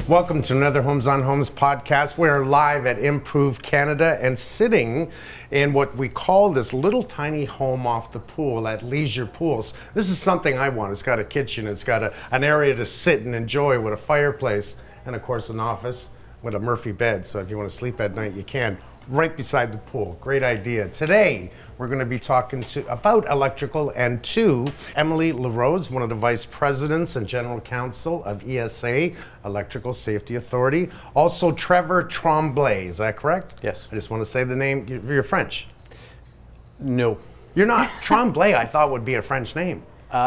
Welcome to another Homes on Homes podcast. We're live at Improve Canada and sitting in what we call this little tiny home off the pool at Leisure Pools. This is something I want. It's got a kitchen, it's got an area to sit and enjoy with a fireplace, and of course an office with a Murphy bed. So if you want to sleep at night, you can. Right beside the pool. Great idea. Today, we're going to be talking about electrical and to Emily LaRose, one of the vice presidents and general counsel of ESA, Electrical Safety Authority. Also, Trevor Tremblay. Is that correct? Yes. I just want to say the name. You're French. No. You're not. Tremblay, I thought would be a French name.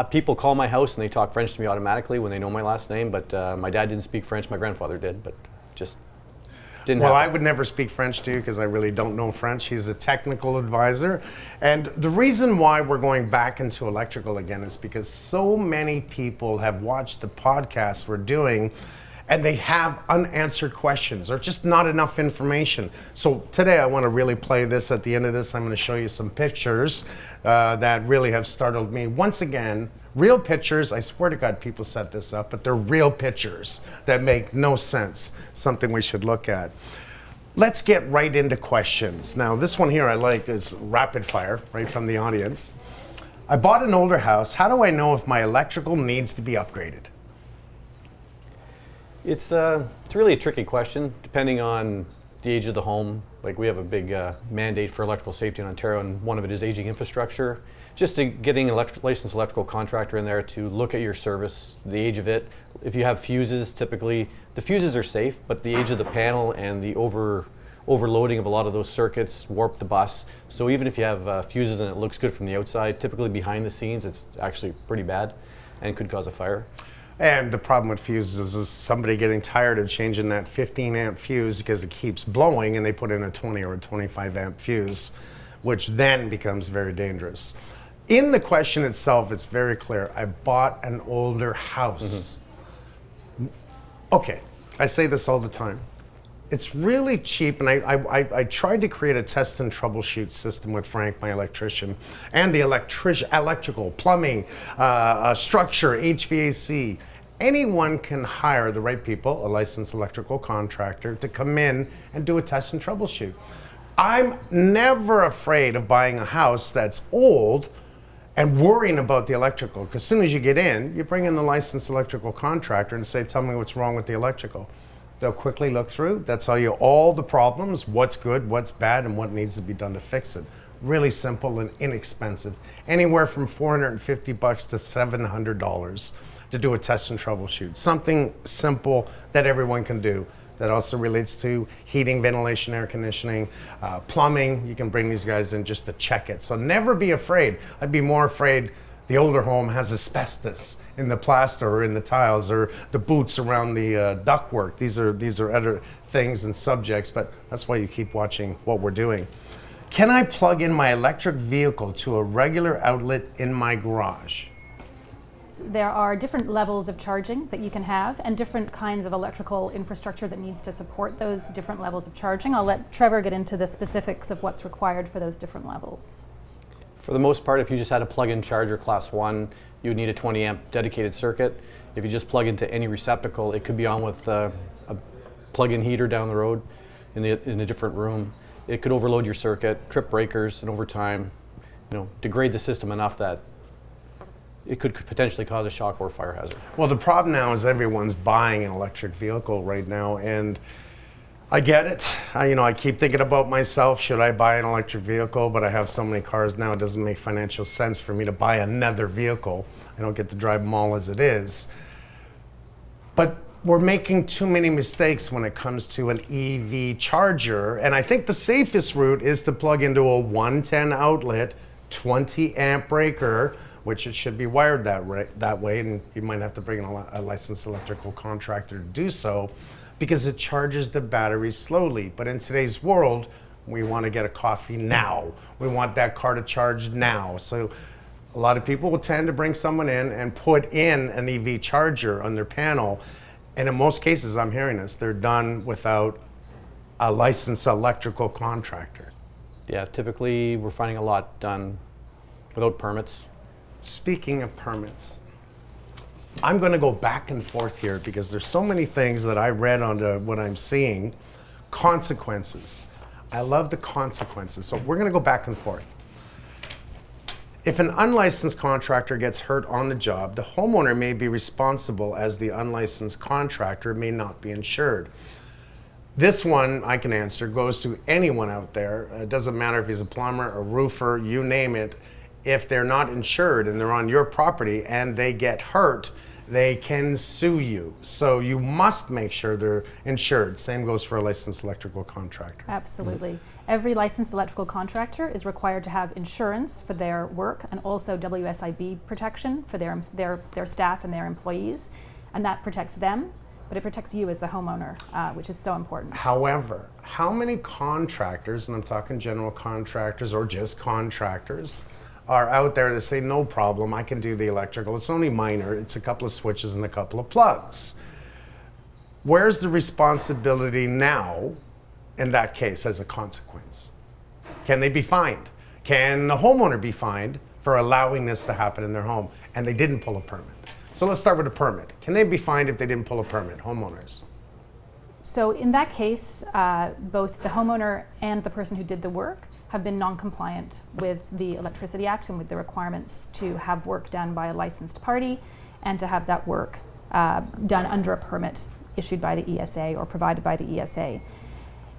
People call my house and they talk French to me automatically when they know my last name, but my dad didn't speak French. My grandfather did, but just didn't Well, happen. I would never speak French to you because I really don't know French. He's a technical advisor. And the reason why we're going back into electrical again is because so many people have watched the podcasts we're doing and they have unanswered questions or just not enough information. So today I want to really play this. At the end of this, I'm going to show you some pictures that really have startled me. Once again, real pictures. I swear to God, people set this up, but they're real pictures that make no sense. Something we should look at. Let's get right into questions. Now, this one here I like is rapid fire, right from the audience. I bought an older house. How do I know if my electrical needs to be upgraded? It's really a tricky question, depending on the age of the home. Like we have a big mandate for electrical safety in Ontario, and one of it is aging infrastructure. Just getting a licensed electrical contractor in there to look at your service, the age of it. If you have fuses, typically the fuses are safe, but the age of the panel and the overloading of a lot of those circuits warp the bus. So even if you have fuses and it looks good from the outside, typically behind the scenes it's actually pretty bad and could cause a fire. And the problem with fuses is somebody getting tired of changing that 15 amp fuse because it keeps blowing and they put in a 20 or a 25 amp fuse, which then becomes very dangerous. In the question itself, it's very clear. I bought an older house. Okay, I say this all the time. It's really cheap, and I tried to create a test and troubleshoot system with Frank, my electrician, and the electrical, plumbing, structure, HVAC. Anyone can hire the right people, a licensed electrical contractor, to come in and do a test and troubleshoot. I'm never afraid of buying a house that's old and worrying about the electrical, because as soon as you get in, you bring in the licensed electrical contractor and say, tell me what's wrong with the electrical. They'll quickly look through. They'll tell you all the problems, what's good, what's bad, and what needs to be done to fix it. Really simple and inexpensive. Anywhere from $450 to $700 to do a test and troubleshoot. Something simple that everyone can do. That also relates to heating, ventilation, air conditioning, plumbing. You can bring these guys in just to check it. So never be afraid. I'd be more afraid the older home has asbestos in the plaster or in the tiles or the boots around the ductwork. These are other things and subjects, but that's why you keep watching what we're doing. Can I plug in my electric vehicle to a regular outlet in my garage? There are different levels of charging that you can have and different kinds of electrical infrastructure that needs to support those different levels of charging. I'll let Trevor get into the specifics of what's required for those different levels. For the most part, if you just had a plug-in charger class 1, you would need a 20 amp dedicated circuit. If you just plug into any receptacle, it could be on with a plug-in heater down the road in a different room. It could overload your circuit, trip breakers, and over time, degrade the system enough that it could potentially cause a shock or a fire hazard. Well, the problem now is everyone's buying an electric vehicle right now, and I get it. I keep thinking about myself, should I buy an electric vehicle? But I have so many cars now, it doesn't make financial sense for me to buy another vehicle. I don't get to drive them all as it is. But we're making too many mistakes when it comes to an EV charger, and I think the safest route is to plug into a 110 outlet, 20 amp breaker, which it should be wired that way, and you might have to bring in a licensed electrical contractor to do so, because it charges the battery slowly. But in today's world, we want to get a coffee now. We want that car to charge now. So a lot of people will tend to bring someone in and put in an EV charger on their panel. And in most cases, I'm hearing this, they're done without a licensed electrical contractor. Yeah, typically we're finding a lot done without permits. Speaking of permits, I'm going to go back and forth here because there's so many things that I read onto what I'm seeing. Consequences. I love the consequences. So we're going to go back and forth. If an unlicensed contractor gets hurt on the job, the homeowner may be responsible as the unlicensed contractor may not be insured. This one I can answer goes to anyone out there. It doesn't matter if he's a plumber, a roofer, you name it. If they're not insured and they're on your property and they get hurt, they can sue you. So you must make sure they're insured. Same goes for a licensed electrical contractor. Absolutely. Every licensed electrical contractor is required to have insurance for their work and also WSIB protection for their staff and their employees. And that protects them, but it protects you as the homeowner, which is so important. However, how many contractors, and I'm talking general contractors or just contractors, are out there to say, no problem, I can do the electrical. It's only minor. It's a couple of switches and a couple of plugs. Where's the responsibility now in that case as a consequence? Can they be fined? Can the homeowner be fined for allowing this to happen in their home and they didn't pull a permit? So let's start with a permit. Can they be fined if they didn't pull a permit, homeowners? So in that case, both the homeowner and the person who did the work have been non-compliant with the Electricity Act and with the requirements to have work done by a licensed party and to have that work done under a permit issued by the ESA or provided by the ESA.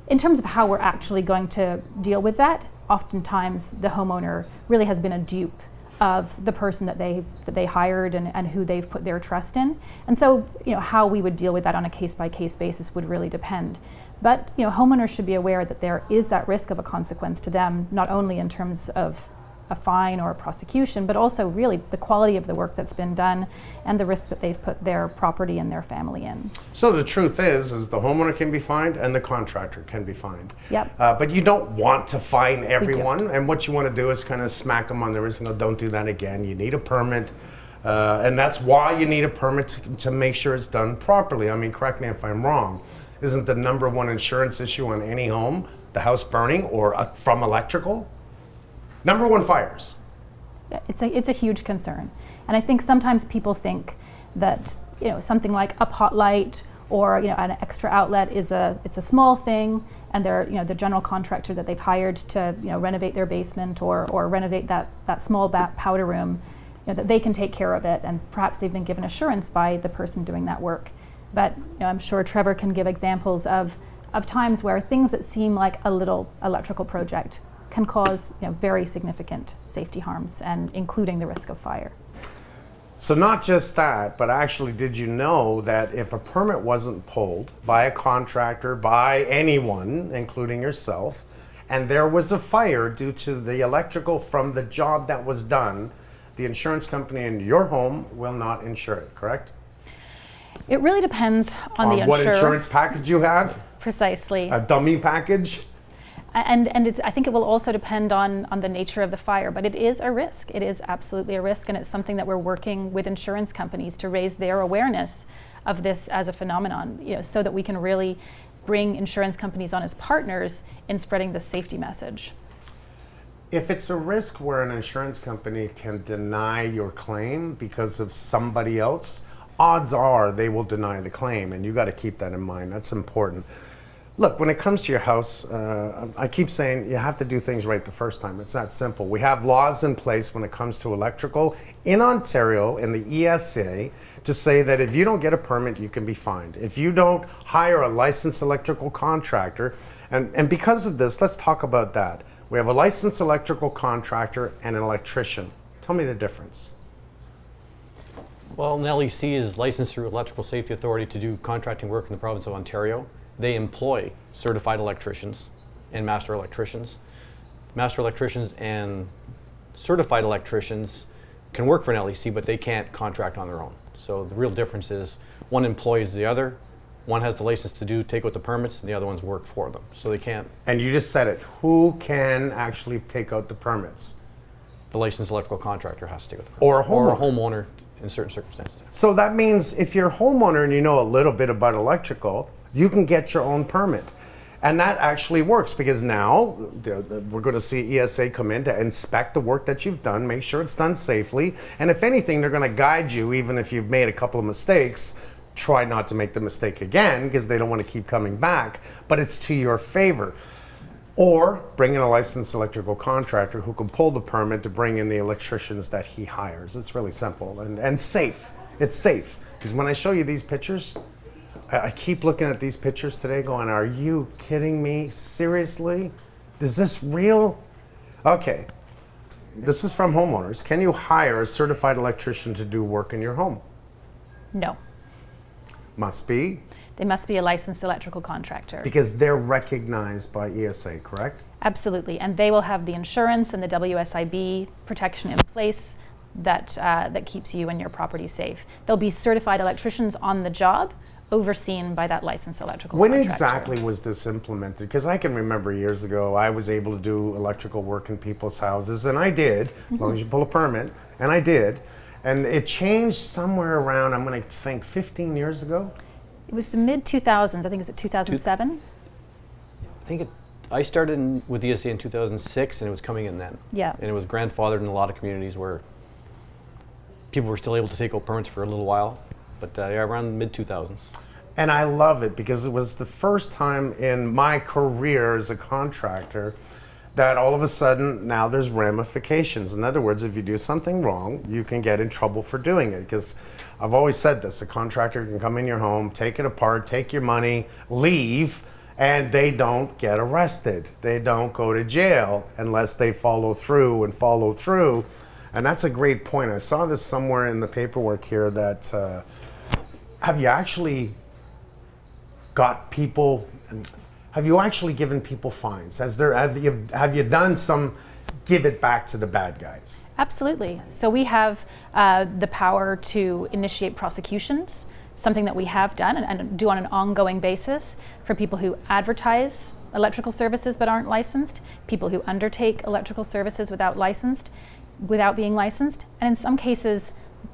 In terms of how we're actually going to deal with that, oftentimes the homeowner really has been a dupe of the person that they hired and who they've put their trust in. And so, how we would deal with that on a case-by-case basis would really depend. But homeowners should be aware that there is that risk of a consequence to them, not only in terms of a fine or a prosecution, but also really the quality of the work that's been done and the risk that they've put their property and their family in. So the truth is the homeowner can be fined and the contractor can be fined. Yep. But you don't want to fine everyone, and what you want to do is kind of smack them on the wrist and go, don't do that again. You need a permit, and that's why you need a permit to make sure it's done properly. I mean, correct me if I'm wrong. Isn't the number one insurance issue on any home the house burning or from electrical? Number one, fires. It's a huge concern, and I think sometimes people think that something like a pot light or an extra outlet it's a small thing, and they're the general contractor that they've hired to renovate their basement or renovate that small powder room, that they can take care of it, and perhaps they've been given assurance by the person doing that work. But I'm sure Trevor can give examples of times where things that seem like a little electrical project can cause very significant safety harms, and including the risk of fire. So not just that, but actually, did you know that if a permit wasn't pulled by a contractor, by anyone, including yourself, and there was a fire due to the electrical from the job that was done, the insurance company in your home will not insure it, correct? It really depends on the insurer. What insurance package you have? Precisely. A dummy package? And I think it will also depend on the nature of the fire, but it is a risk. It is absolutely a risk, and it's something that we're working with insurance companies to raise their awareness of this as a phenomenon, so that we can really bring insurance companies on as partners in spreading the safety message. If it's a risk where an insurance company can deny your claim because of somebody else, odds are they will deny the claim, and you got to keep that in mind. That's important. Look, when it comes to your house, I keep saying you have to do things right the first time. It's that simple. We have laws in place when it comes to electrical in Ontario and the ESA to say that if you don't get a permit, you can be fined. If you don't hire a licensed electrical contractor, and because of this, let's talk about that. We have a licensed electrical contractor and an electrician. Tell me the difference. Well, an LEC is licensed through Electrical Safety Authority to do contracting work in the province of Ontario. They employ certified electricians and master electricians. Master electricians and certified electricians can work for an LEC, but they can't contract on their own. So the real difference is one employs the other. One has the license to take out the permits, and the other ones work for them. So they can't. And you just said it. Who can actually take out the permits? The licensed electrical contractor has to take out the permits. Or a homeowner. Or a homeowner in certain circumstances. So that means if you're a homeowner and you know a little bit about electrical, you can get your own permit. And that actually works because now we're going to see ESA come in to inspect the work that you've done, make sure it's done safely. And if anything, they're going to guide you, even if you've made a couple of mistakes. Try not to make the mistake again because they don't want to keep coming back, but it's to your favor. Or bring in a licensed electrical contractor who can pull the permit to bring in the electricians that he hires. It's really simple and safe. It's safe. Because when I show you these pictures, I keep looking at these pictures today going, are you kidding me? Seriously? Is this real? Okay. This is from homeowners. Can you hire a certified electrician to do work in your home? No. Must be. They must be a licensed electrical contractor. Because they're recognized by ESA, correct? Absolutely. And they will have the insurance and the WSIB protection in place that keeps you and your property safe. There'll be certified electricians on the job, overseen by that licensed electrical When contractor. exactly was this implemented? Because I can remember years ago I was able to do electrical work in people's houses, and I did, as long as you pull a permit, and I did. And it changed somewhere around, I'm going to think, 15 years ago? It was the mid-2000s, I think it's 2007. I started with ESA in 2006, and it was coming in then. Yeah. And it was grandfathered in a lot of communities where people were still able to take out permits for a little while, but around mid-2000s. And I love it because it was the first time in my career as a contractor that all of a sudden now there's ramifications. In other words, if you do something wrong, you can get in trouble for doing it. Because I've always said this, a contractor can come in your home, take it apart, take your money, leave, and they don't get arrested. They don't go to jail unless they follow through and follow through. And that's a great point. I saw this somewhere in the paperwork here that have you actually got people, have you actually given people fines? Have you done some give it back to the bad guys? Absolutely. So we have the power to initiate prosecutions, something that we have done and do on an ongoing basis for people who advertise electrical services but aren't licensed, people who undertake electrical services without being licensed. And in some cases,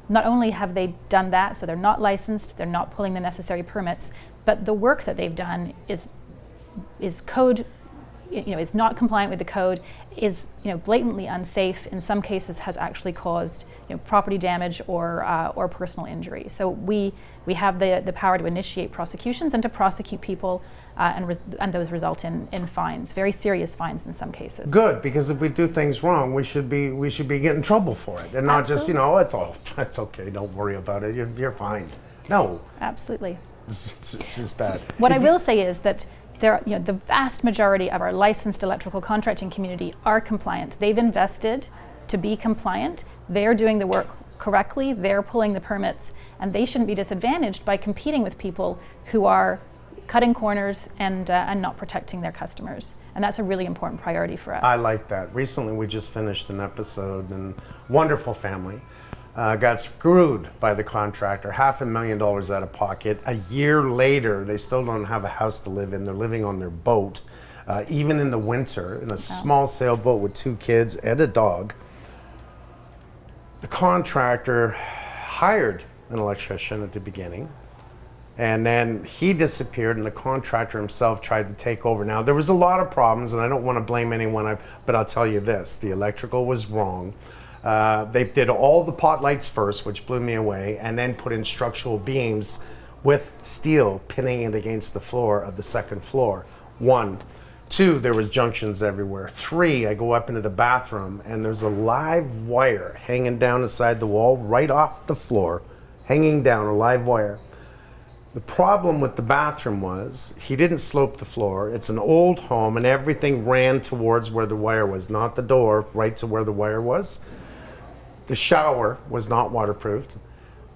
not only have they done that, so they're not licensed, they're not pulling the necessary permits, but the work that they've done is code, is not compliant with the code, is blatantly unsafe. In some cases, has actually caused property damage or personal injury. So we have the power to initiate prosecutions and to prosecute people, and those result in fines, very serious fines in some cases. Good, because if we do things wrong, we should be getting in trouble for it, and not just it's okay, don't worry about it, you're fine. No, absolutely. It's bad. What I will say is that the vast majority of our licensed electrical contracting community are compliant. They've invested to be compliant. They're doing the work correctly. They're pulling the permits, and they shouldn't be disadvantaged by competing with people who are cutting corners and not protecting their customers. And that's a really important priority for us. I like that. Recently, we just finished an episode, and wonderful family got screwed by the contractor, $500,000 out of pocket. A year later, they still don't have a house to live in. They're living on their boat, even in the winter, in a small sailboat with 2 kids and a dog. The contractor hired an electrician at the beginning, and then he disappeared, and the contractor himself tried to take over. Now, there was a lot of problems, and I don't want to blame anyone, but I'll tell you this, the electrical was wrong. They did all the pot lights first, which blew me away, and then put in structural beams with steel pinning it against the floor of the second floor. 1. 2, there was junctions everywhere. 3, I go up into the bathroom, and there's a live wire hanging down inside the wall, right off the floor, hanging down, a live wire. The problem with the bathroom was he didn't slope the floor. It's an old home, and everything ran towards where the wire was, not the door, right to where the wire was. The shower was not waterproofed,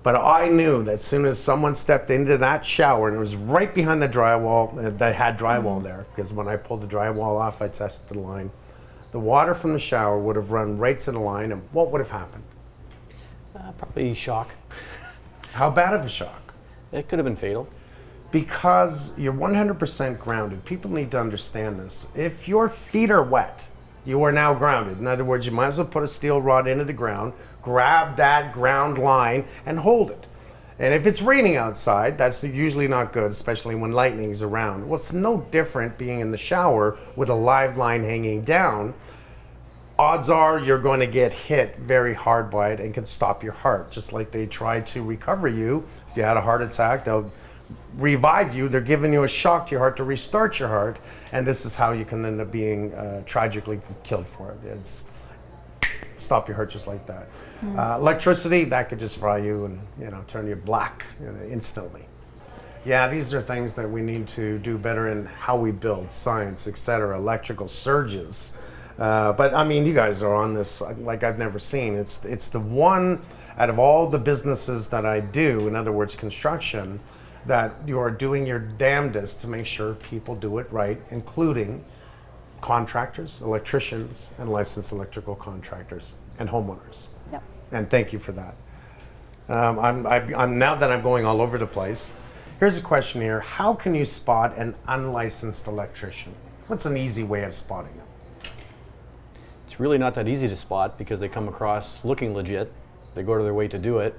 but I knew that as soon as someone stepped into that shower, and it was right behind the drywall, they had drywall there, because when I pulled the drywall off, I tested the line. The water from the shower would have run right to the line, and what would have happened? Probably shock. How bad of a shock? It could have been fatal. Because you're 100% grounded. People need to understand this. If your feet are wet, you are now grounded. In other words, you might as well put a steel rod into the ground, grab that ground line, and hold it. And if it's raining outside, that's usually not good, especially when lightning's around. Well, it's no different being in the shower with a live line hanging down. Odds are you're going to get hit very hard by it and can stop your heart. Just like they try to recover you. If you had a heart attack, they'll revive you. They're giving you a shock to your heart to restart your heart. And this is how you can end up being tragically killed for it. It's stop your heart just like that. Electricity, that could just fry you and turn you black instantly. Yeah, these are things that we need to do better in how we build science, etc. Electrical surges. But I mean, you guys are on this like I've never seen. It's the one out of all the businesses that I do, in other words, construction, that you are doing your damnedest to make sure people do it right, including contractors, electricians, and licensed electrical contractors and homeowners. Yep. And thank you for that. I'm now that I'm going all over the place. Here's a question here: how can you spot an unlicensed electrician? What's an easy way of spotting them? It's really not that easy to spot because they come across looking legit. They go to their way to do it.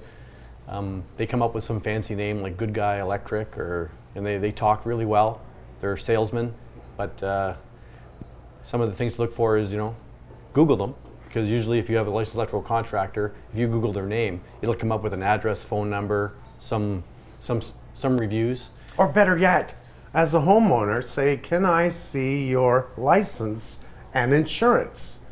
They come up with some fancy name like Good Guy Electric, and they talk really well. They're salesmen, but some of the things to look for is Google them, because usually if you have a licensed electrical contractor, if you Google their name, it'll come up with an address, phone number, some reviews. Or better yet, as a homeowner, say, can I see your license and insurance?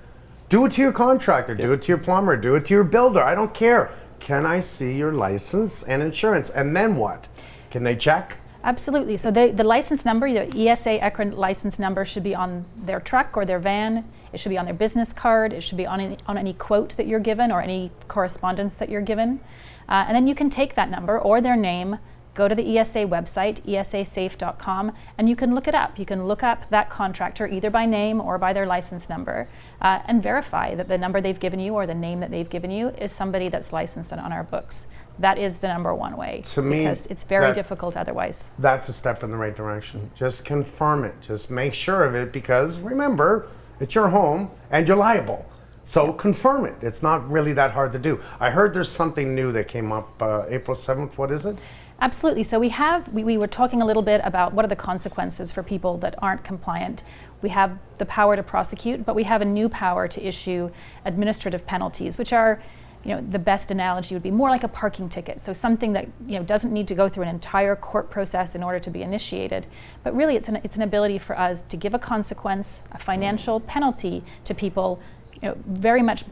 Do it to your contractor, do it to your plumber, do it to your builder, I don't care. Can I see your license and insurance? And then what? Can they check? Absolutely. So the license number, the ESA ECRA license number, should be on their truck or their van. It should be on their business card. It should be on any quote that you're given or any correspondence that you're given. And then you can take that number or their name, go to the ESA website, esasafe.com, and you can look it up. You can look up that contractor either by name or by their license number and verify that the number they've given you or the name that they've given you is somebody that's licensed and on our books. That is the number one way, to me, because it's very difficult otherwise. That's a step in the right direction. Just confirm it. Just make sure of it, because remember, it's your home and you're liable. So confirm it. It's not really that hard to do. I heard there's something new that came up April 7th. What is it? Absolutely. So we were talking a little bit about what are the consequences for people that aren't compliant. We have the power to prosecute, but we have a new power to issue administrative penalties, which are, the best analogy would be more like a parking ticket. So something that doesn't need to go through an entire court process in order to be initiated, but really it's an ability for us to give a consequence, a financial penalty to people, very much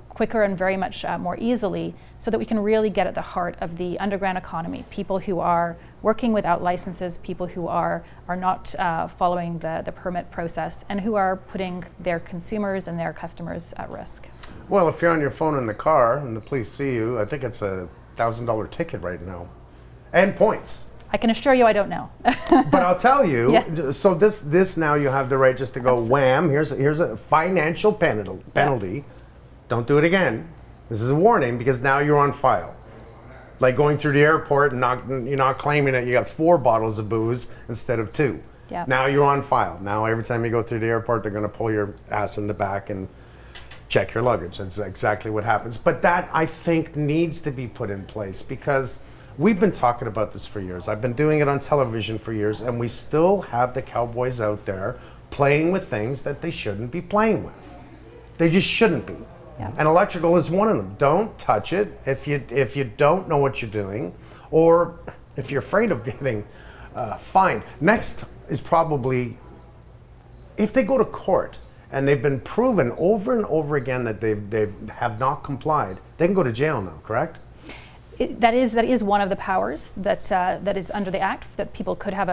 quicker and very much more easily, so that we can really get at the heart of the underground economy. People who are working without licenses, people who are not following the permit process, and who are putting their consumers and their customers at risk. Well, if you're on your phone in the car and the police see you, I think it's a $1,000 ticket right now, and points. I can assure you I don't know. But I'll tell you, Yeah. so this now you have the right just to go, Absolutely. wham, here's a financial penalty. Yeah. Don't do it again. This is a warning, because now you're on file. Like going through the airport and you're not claiming that you got 4 bottles of booze instead of 2. Yeah. Now you're on file. Now every time you go through the airport, they're going to pull your ass in the back and check your luggage. That's exactly what happens. But that, I think, needs to be put in place, because we've been talking about this for years. I've been doing it on television for years, and we still have the cowboys out there playing with things that they shouldn't be playing with. They just shouldn't be. Yeah. And electrical is one of them. Don't touch it if you don't know what you're doing, or if you're afraid of getting fined. Next is probably if they go to court and they've been proven over and over again that they have not complied, they can go to jail now, correct? That is one of the powers that is under the Act, that people could have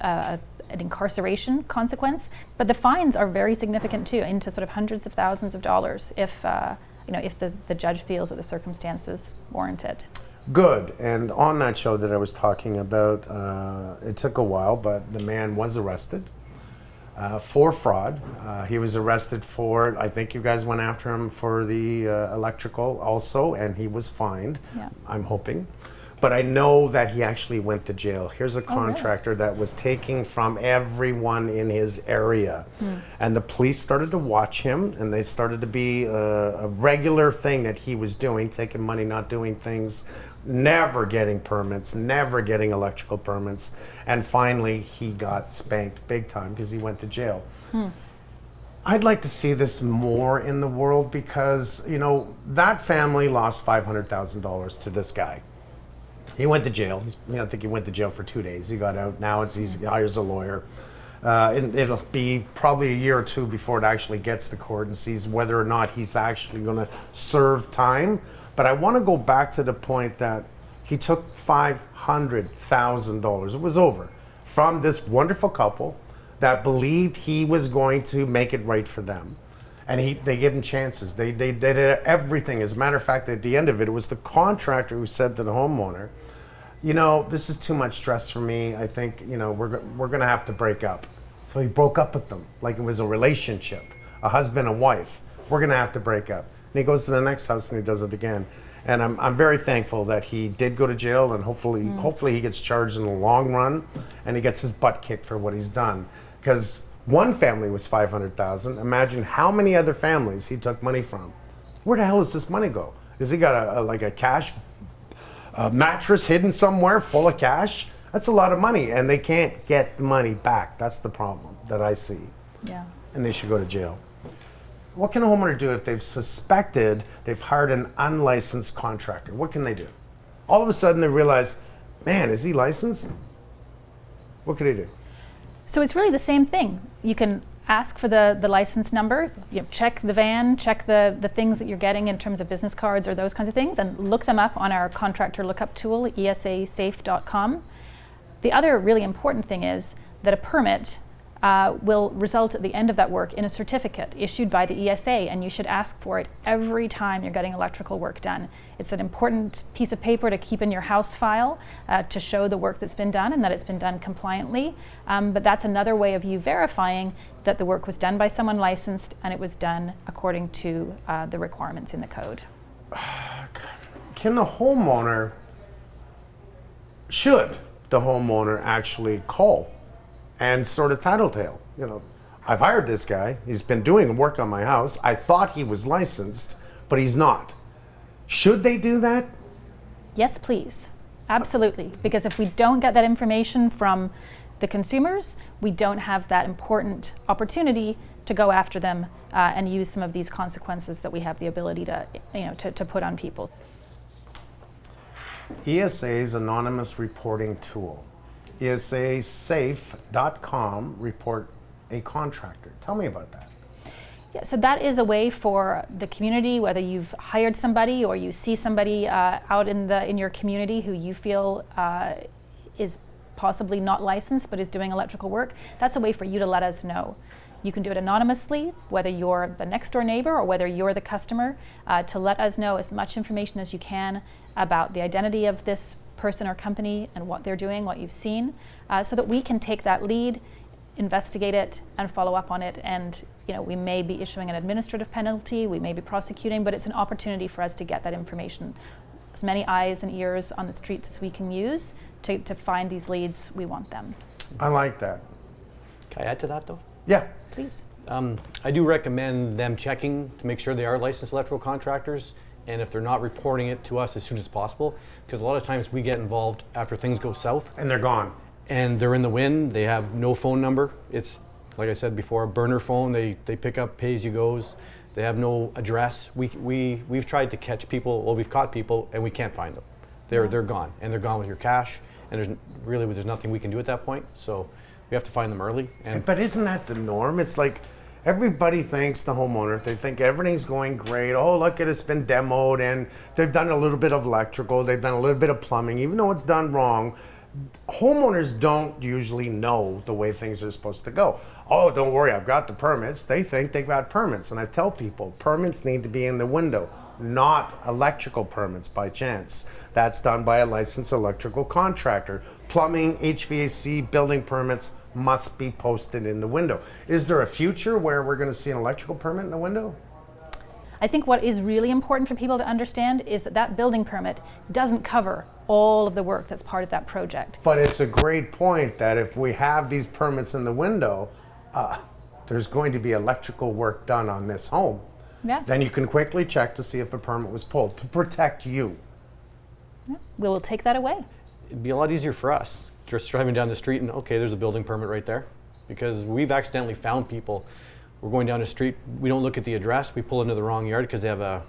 an incarceration consequence, but the fines are very significant too, into sort of hundreds of thousands of dollars if the judge feels that the circumstances warrant it. Good. And on that show that I was talking about, it took a while, but the man was arrested for fraud. He was arrested for, I think you guys went after him for the electrical also, and he was fined, Yeah. I'm hoping. But I know that he actually went to jail. Here's a contractor that was taking from everyone in his area. And the police started to watch him, and they started to be a regular thing that he was doing, taking money, not doing things, never getting permits, never getting electrical permits, and finally he got spanked big time because he went to jail. I'd like to see this more in the world because, you know, that family lost $500,000 to this guy. He went to jail. I think he went to jail for 2 days. He got out. Now he hires a lawyer. And it'll be probably a year or two before it actually gets to court and sees whether or not he's actually going to serve time. But I want to go back to the point that he took $500,000. It was over from this wonderful couple that believed he was going to make it right for them. And they gave him chances. They did everything. As a matter of fact, at the end of it, it was the contractor who said to the homeowner, you know, this is too much stress for me. I think, you know, we're going to have to break up. So he broke up with them like it was a relationship, a husband and wife. We're going to have to break up. And he goes to the next house and he does it again. And I'm very thankful that he did go to jail, and hopefully he gets charged in the long run and he gets his butt kicked for what he's done. Because one family was $500,000. Imagine how many other families he took money from. Where the hell does this money go? Has he got a cash mattress hidden somewhere full of cash? That's a lot of money, and they can't get money back. That's the problem that I see. Yeah. And they should go to jail. What can a homeowner do if they've suspected they've hired an unlicensed contractor? What can they do? All of a sudden they realize, man, is he licensed? What can they do? So it's really the same thing. You can ask for the license number, check the van, check the things that you're getting in terms of business cards or those kinds of things, and look them up on our contractor lookup tool, esasafe.com. The other really important thing is that a permit will result at the end of that work in a certificate issued by the ESA, and you should ask for it every time you're getting electrical work done. It's an important piece of paper to keep in your house file to show the work that's been done and that it's been done compliantly. But that's another way of you verifying that the work was done by someone licensed and it was done according to the requirements in the code. Should the homeowner actually call and sort of tattletale? You know, I've hired this guy. He's been doing work on my house. I thought he was licensed, but he's not. Should they do that? Yes, please. Absolutely. Because if we don't get that information from the consumers, we don't have that important opportunity to go after them and use some of these consequences that we have the ability to put on people. ESA's anonymous reporting tool. esasafe.com, report a contractor. Tell me about that. Yeah, so that is a way for the community, whether you've hired somebody or you see somebody out in your community who you feel is possibly not licensed but is doing electrical work, that's a way for you to let us know. You can do it anonymously, whether you're the next door neighbor or whether you're the customer, to let us know as much information as you can about the identity of this person or company and what they're doing, what you've seen, so that we can take that lead, investigate it, and follow up on it. And we may be issuing an administrative penalty, we may be prosecuting, but it's an opportunity for us to get that information. As many eyes and ears on the streets as we can use to find these leads, we want them. I like that. Can I add to that though? Yeah. Please. I do recommend them checking to make sure they are licensed electrical contractors, and if they're not, reporting it to us as soon as possible, because a lot of times we get involved after things go south. And they're gone. And they're in the wind, they have no phone number. It's, like I said before, a burner phone. They pick up pay-as-you-goes. They have no address. We've tried to catch people, well, we've caught people, and we can't find them. They're gone, and they're gone with your cash, and there's nothing we can do at that point, so we have to find them early. But isn't that the norm? It's like everybody thinks, the homeowner, they think everything's going great. Oh, look, it's been demoed, and they've done a little bit of electrical, they've done a little bit of plumbing, even though it's done wrong. Homeowners don't usually know the way things are supposed to go. Oh, don't worry, I've got the permits. They think they've got permits, and I tell people, permits need to be in the window, not electrical permits by chance. That's done by a licensed electrical contractor. Plumbing, HVAC, building permits must be posted in the window. Is there a future where we're going to see an electrical permit in the window? I think what is really important for people to understand is that building permit doesn't cover all of the work that's part of that project. But it's a great point that if we have these permits in the window, there's going to be electrical work done on this home. Yeah. Then you can quickly check to see if a permit was pulled to protect you. We will take that away. It'd be a lot easier for us just driving down the street and, okay, there's a building permit right there. Because we've accidentally found people, we're going down the street, we don't look at the address, we pull into the wrong yard because they have a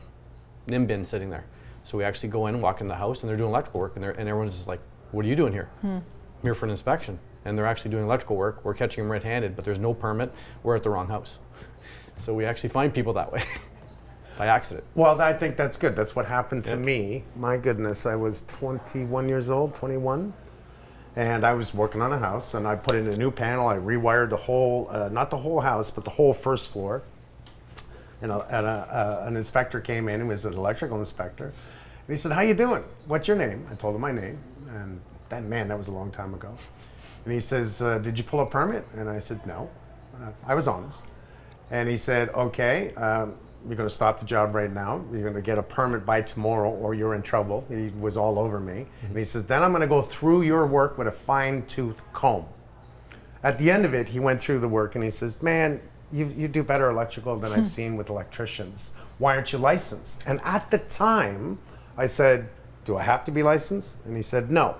NIM bin sitting there. So we actually go in and walk in the house and they're doing electrical work and everyone's just like, what are you doing here? I'm here for an inspection. And they're actually doing electrical work. We're catching them red-handed, but there's no permit. We're at the wrong house. So we actually find people that way by accident. Well, I think that's good. That's what happened to me. My goodness, I was 21 years old, 21. And I was working on a house and I put in a new panel. I rewired the whole, not the whole house, but the whole first floor. And an inspector came in, he was an electrical inspector. And he said, how you doing? What's your name? I told him my name. And that was a long time ago. And he says, did you pull a permit? And I said, no. I was honest. And he said, okay, you're going to stop the job right now. You're going to get a permit by tomorrow or you're in trouble. He was all over me. And he says, then I'm going to go through your work with a fine-tooth comb. At the end of it, he went through the work and he says, man, you do better electrical than I've seen with electricians. Why aren't you licensed? And at the time, I said, do I have to be licensed? And he said, no.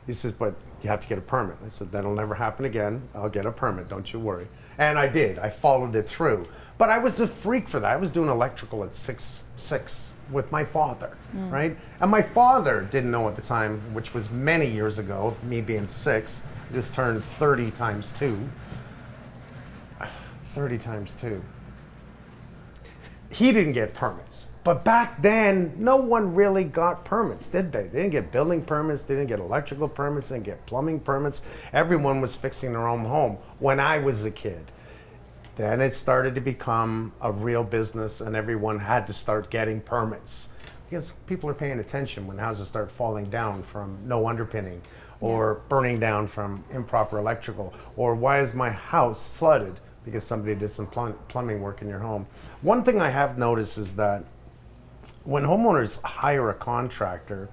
He says, but you have to get a permit. I said, that'll never happen again. I'll get a permit, don't you worry. And I did. I followed it through. But I was a freak for that. I was doing electrical at six with my father, right? And my father didn't know at the time, which was many years ago, me being 6, I just turned 30 times 2. 30 times 2. He didn't get permits. But back then, no one really got permits, did they? They didn't get building permits, they didn't get electrical permits, they didn't get plumbing permits. Everyone was fixing their own home when I was a kid. Then it started to become a real business and everyone had to start getting permits. Because people are paying attention when houses start falling down from no underpinning or burning down from improper electrical, or why is my house flooded because somebody did some plumbing work in your home. One thing I have noticed is that when homeowners hire a contractor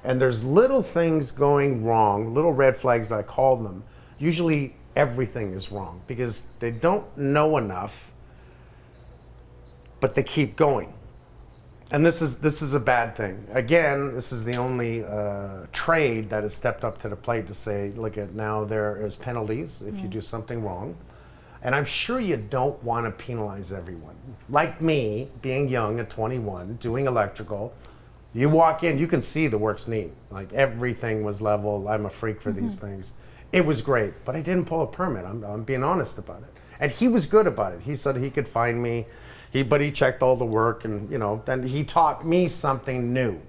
and there's little things going wrong, little red flags I call them, usually everything is wrong because they don't know enough, but they keep going. And this is a bad thing. Again, this is the only trade that has stepped up to the plate to say, look at now there is penalties if you do something wrong. And I'm sure you don't want to penalize everyone. Like me, being young at 21, doing electrical, you walk in, you can see the work's neat. Like everything was level. I'm a freak for these things. It was great, but I didn't pull a permit. I'm being honest about it. And he was good about it. He said he could find me, but he checked all the work and, then he taught me something new.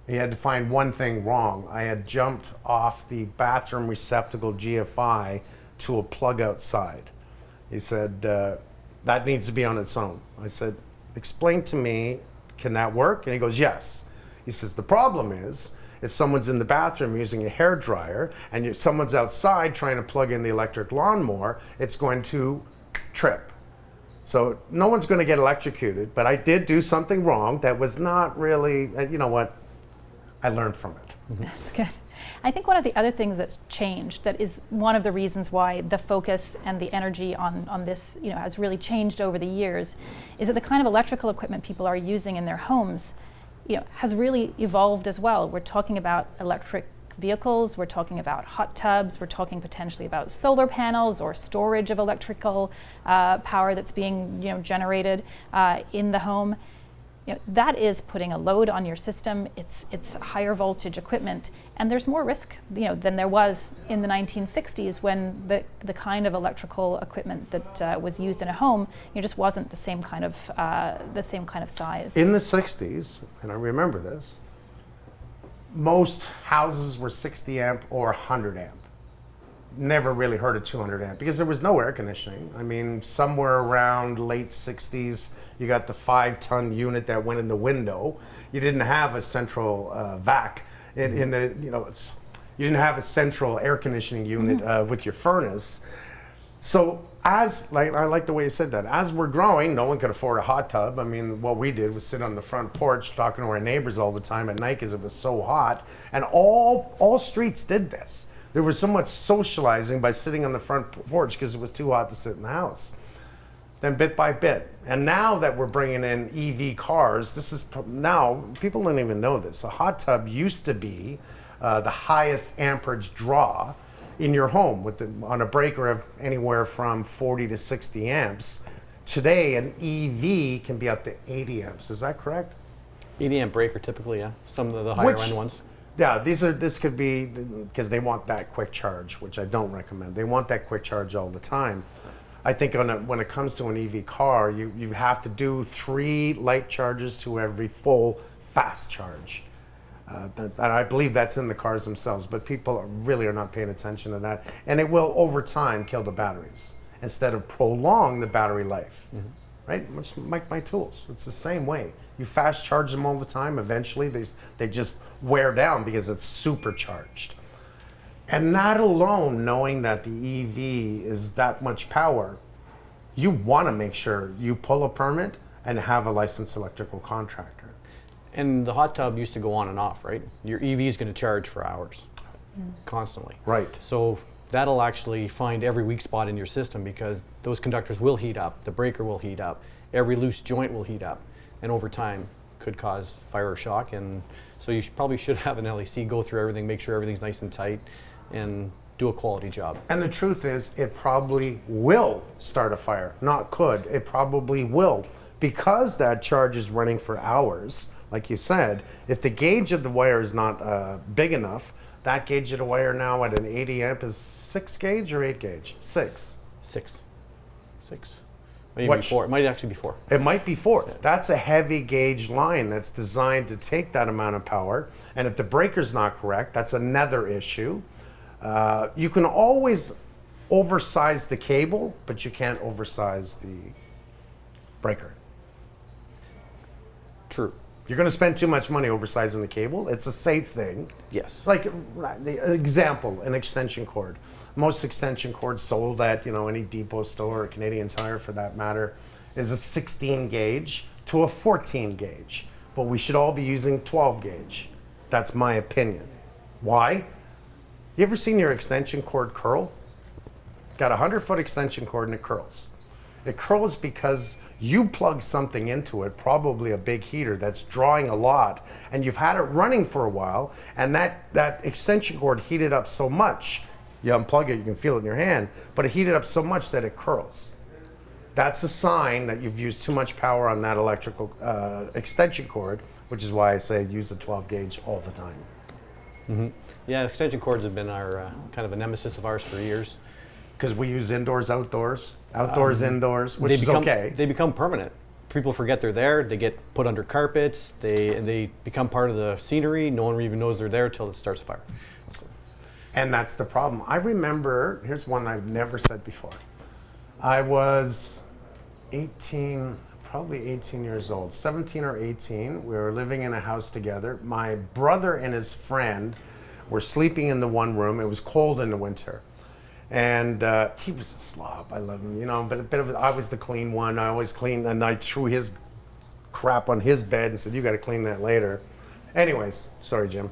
He had to find one thing wrong. I had jumped off the bathroom receptacle GFI to a plug outside. He said, that needs to be on its own. I said, explain to me, can that work? And he goes, yes. He says, the problem is, if someone's in the bathroom using a hairdryer and someone's outside trying to plug in the electric lawnmower, it's going to trip. So no one's going to get electrocuted, but I did do something wrong that was not really, you know what, I learned from it. That's good. I think one of the other things that's changed, that is one of the reasons why the focus and the energy on this, has really changed over the years, is that the kind of electrical equipment people are using in their homes, has really evolved as well. We're talking about electric vehicles, we're talking about hot tubs, we're talking potentially about solar panels or storage of electrical power that's being generated in the home. That is putting a load on your system. It's higher voltage equipment, and there's more risk, than there was in the 1960s when the kind of electrical equipment that was used in a home, just wasn't the same kind of size. In the 60s, and I remember this, most houses were 60 amp or 100 amp. Never really heard of 200 amp because there was no air conditioning. I mean, somewhere around late 60s, you got the 5-ton unit that went in the window. You didn't have a central vac in the, you didn't have a central air conditioning unit with your furnace. So I like the way you said that. As we're growing, no one could afford a hot tub. I mean, what we did was sit on the front porch talking to our neighbors all the time at night because it was so hot. And all streets did this. There was so much socializing by sitting on the front porch because it was too hot to sit in the house. then bit by bit. And now that we're bringing in EV cars, now people don't even know this. A hot tub used to be the highest amperage draw in your home on a breaker of anywhere from 40 to 60 amps. Today, an EV can be up to 80 amps. Is that correct? 80 amp breaker typically, yeah. Some of the higher end ones. Yeah, this could be because they want that quick charge, which I don't recommend. They want that quick charge all the time. I think when it comes to an EV car, you have to do 3 light charges to every full fast charge. And I believe that's in the cars themselves, but people really are not paying attention to that. And it will, over time, kill the batteries instead of prolong the battery life. Mm-hmm. Right? Much like my tools. It's the same way. You fast charge them all the time, eventually they just wear down because it's supercharged. And that alone, knowing that the EV is that much power, you want to make sure you pull a permit and have a licensed electrical contractor. And the hot tub used to go on and off, right? Your EV is going to charge for hours, constantly. Right. So that'll actually find every weak spot in your system because those conductors will heat up, the breaker will heat up, every loose joint will heat up, and over time could cause fire or shock. And so you probably should have an LEC go through everything, make sure everything's nice and tight, and do a quality job. And the truth is, it probably will start a fire. Not could, it probably will. Because that charge is running for hours, like you said, if the gauge of the wire is not big enough, that gauge of the wire now at an 80 amp is 6 gauge or 8 gauge? 6. 6. Maybe 4. It might actually be 4. It might be 4. Yeah. That's a heavy gauge line that's designed to take that amount of power. And if the breaker's not correct, that's another issue. You can always oversize the cable, but you can't oversize the breaker. True. If you're going to spend too much money oversizing the cable, it's a safe thing. Yes. Like, the example, an extension cord. Most extension cords sold at any Depot store or Canadian Tire for that matter is a 16 gauge to a 14 gauge. But we should all be using 12 gauge. That's my opinion. Why? You ever seen your extension cord curl? Got a 100-foot extension cord and it curls. It curls because you plug something into it, probably a big heater that's drawing a lot, and you've had it running for a while, and that extension cord heated up so much, you unplug it, you can feel it in your hand, but it heated up so much that it curls. That's a sign that you've used too much power on that electrical extension cord, which is why I say use a 12 gauge all the time. Mm-hmm. Yeah, extension cords have been our kind of a nemesis of ours for years. Because we use indoors, outdoors, indoors, which is okay. They become permanent. People forget they're there. They get put under carpets. They become part of the scenery. No one even knows they're there until it starts a fire. And that's the problem. I remember, here's one I've never said before. I was 18, probably 18 years old, 17 or 18. We were living in a house together. My brother and his friend were sleeping in the one room. It was cold in the winter. And he was a slob. I love him, but a bit of I was the clean one. I always cleaned, and I threw his crap on his bed and said, "You got to clean that later." Anyways, sorry, Jim.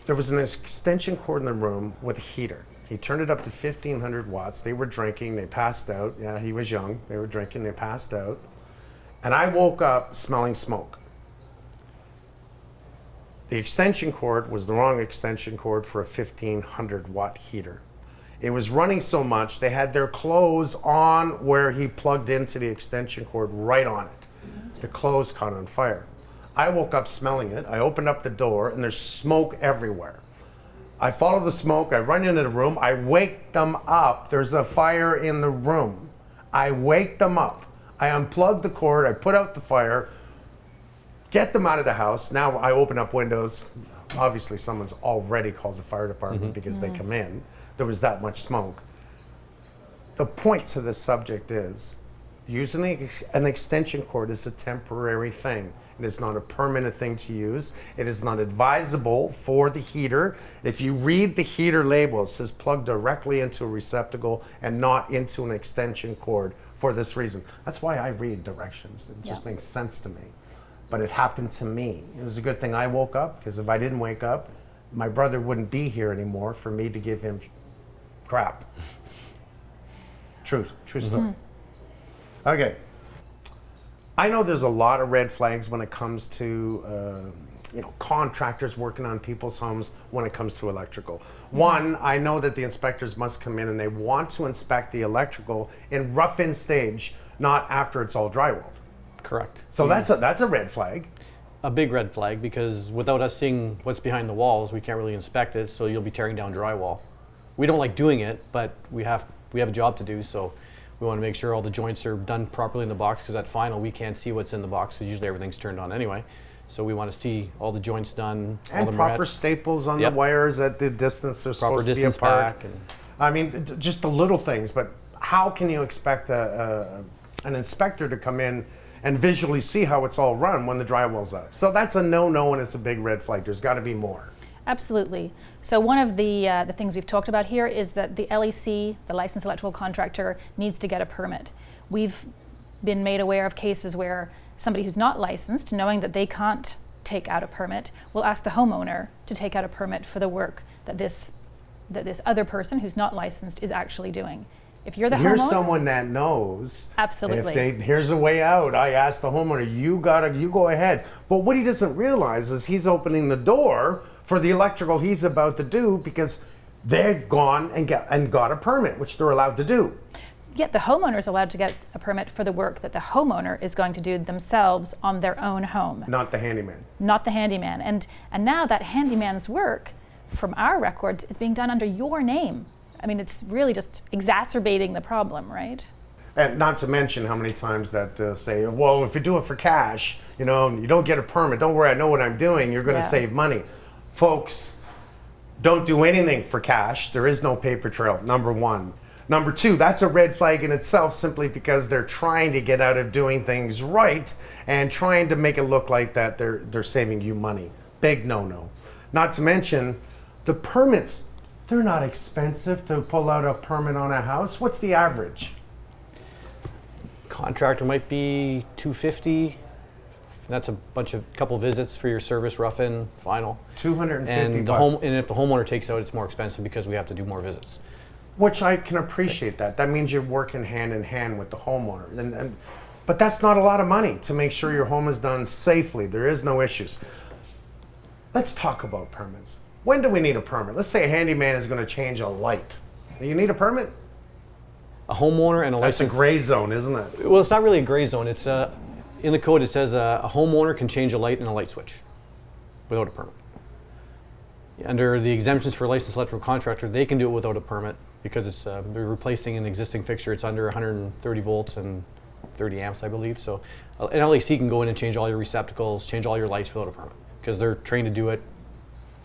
There was an extension cord in the room with a heater. He turned it up to 1,500 watts. They were drinking. They passed out. Yeah, he was young. They were drinking. They passed out. And I woke up smelling smoke. The extension cord was the wrong extension cord for a 1,500 watt heater. It was running so much, they had their clothes on where he plugged into the extension cord, right on it. The clothes caught on fire. I woke up smelling it. I opened up the door and there's smoke everywhere. I follow the smoke, I run into the room, I wake them up. There's a fire in the room. I wake them up. I unplug the cord, I put out the fire, get them out of the house. Now I open up windows. Obviously someone's already called the fire department because they come in. There was that much smoke. The point to this subject is using an extension cord is a temporary thing. It is not a permanent thing to use. It is not advisable for the heater. If you read the heater label, it says plug directly into a receptacle and not into an extension cord for this reason. That's why I read directions. It just makes sense to me. But it happened to me. It was a good thing I woke up, because if I didn't wake up, my brother wouldn't be here anymore for me to give him crap. True story. Okay. I know there's a lot of red flags when it comes to contractors working on people's homes when it comes to electrical. One, I know that the inspectors must come in and they want to inspect the electrical in rough-in stage, not after it's all drywalled. Correct. So that's a red flag. A big red flag, because without us seeing what's behind the walls, we can't really inspect it, so you'll be tearing down drywall. We don't like doing it, but we have a job to do, so we want to make sure all the joints are done properly in the box, because at final we can't see what's in the box, because usually everything's turned on anyway. So we want to see all the joints done, all And the proper marrettes. staples on Yep. the wires at the distance they're Proper supposed to be distance apart. back. And I mean, just the little things, but how can you expect an inspector to come in and visually see how it's all run when the drywall's up? So that's a no-no, and it's a big red flag. There's got to be more. Absolutely. So one of the things we've talked about here is that the LEC, the licensed electrical contractor, needs to get a permit. We've been made aware of cases where somebody who's not licensed, knowing that they can't take out a permit, will ask the homeowner to take out a permit for the work that this other person who's not licensed is actually doing. If you're the Here's homeowner, someone that knows. Absolutely. Here's a way out. I asked the homeowner, you go ahead. But what he doesn't realize is he's opening the door for the electrical he's about to do, because they've gone and got a permit, which they're allowed to do. yet the homeowner is allowed to get a permit for the work that the homeowner is going to do themselves on their own home. Not the handyman. Not the handyman. And now that handyman's work, from our records, is being done under your name. I mean, it's really just exacerbating the problem, right? And not to mention how many times that say, well, if you do it for cash, you don't get a permit. Don't worry, I know what I'm doing. You're going to save money. Folks, don't do anything for cash. There is no paper trail, number one. Number two, that's a red flag in itself, simply because they're trying to get out of doing things right and trying to make it look like that they're saving you money. Big no-no. Not to mention, the permits, they're not expensive to pull out a permit on a house. What's the average? Contractor might be $250. That's a couple visits for your service, rough-in, final. $250 And bucks. and if the homeowner takes out, it's more expensive because we have to do more visits. Which I can appreciate that. That means you're working hand in hand with the homeowner. But that's not a lot of money to make sure your home is done safely. There is no issues. Let's talk about permits. When do we need a permit? Let's say a handyman is going to change a light. Do you need a permit? A homeowner and a That's a licensed... gray zone, isn't it? Well, it's not really a gray zone. It's in the code. It says a homeowner can change a light and a light switch without a permit. Under the exemptions for a licensed electrical contractor, they can do it without a permit because it's they're replacing an existing fixture. It's under 130 volts and 30 amps, I believe. So an LEC can go in and change all your receptacles, change all your lights without a permit because they're trained to do it.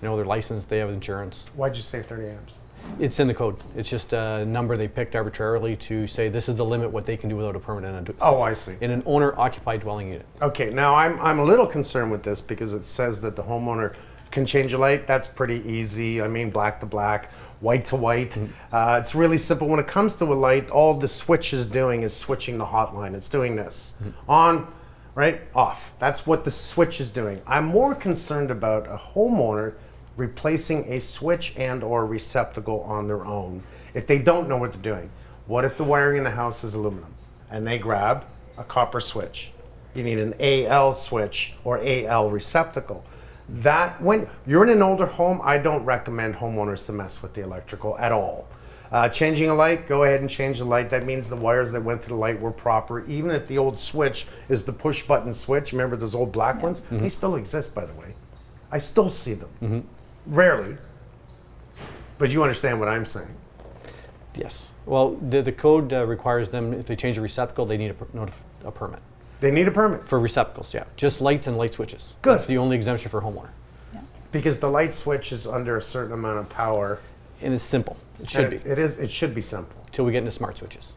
They're licensed. They have insurance. Why'd you say 30 amps? It's in the code. It's just a number they picked arbitrarily to say this is the limit what they can do without a permit Oh, I see. in an owner-occupied dwelling unit. Okay, now I'm a little concerned with this because it says that the homeowner can change a light. That's pretty easy. I mean, black to black, white to white. It's really simple. When it comes to a light, all the switch is doing is switching the hotline. It's doing this. On, right, off. That's what the switch is doing. I'm more concerned about a homeowner replacing a switch and or receptacle on their own if they don't know what they're doing. What if the wiring in the house is aluminum and they grab a copper switch? You need an AL switch or AL receptacle. That, when you're in an older home, I don't recommend homeowners to mess with the electrical at all. Changing a light, go ahead and change the light. That means the wires that went to the light were proper. Even if the old switch is the push button switch, remember those old black ones? They still exist, by the way. I still see them. Rarely, but you understand what I'm saying. Yes. Well, the code requires them, if they change a receptacle, they need a permit. They need a permit For receptacles, yeah. Just lights and light switches. Good. That's the only exemption for a homeowner. because the light switch is under a certain amount of power. And it's simple. It should be. It should be simple. Until we get into smart switches.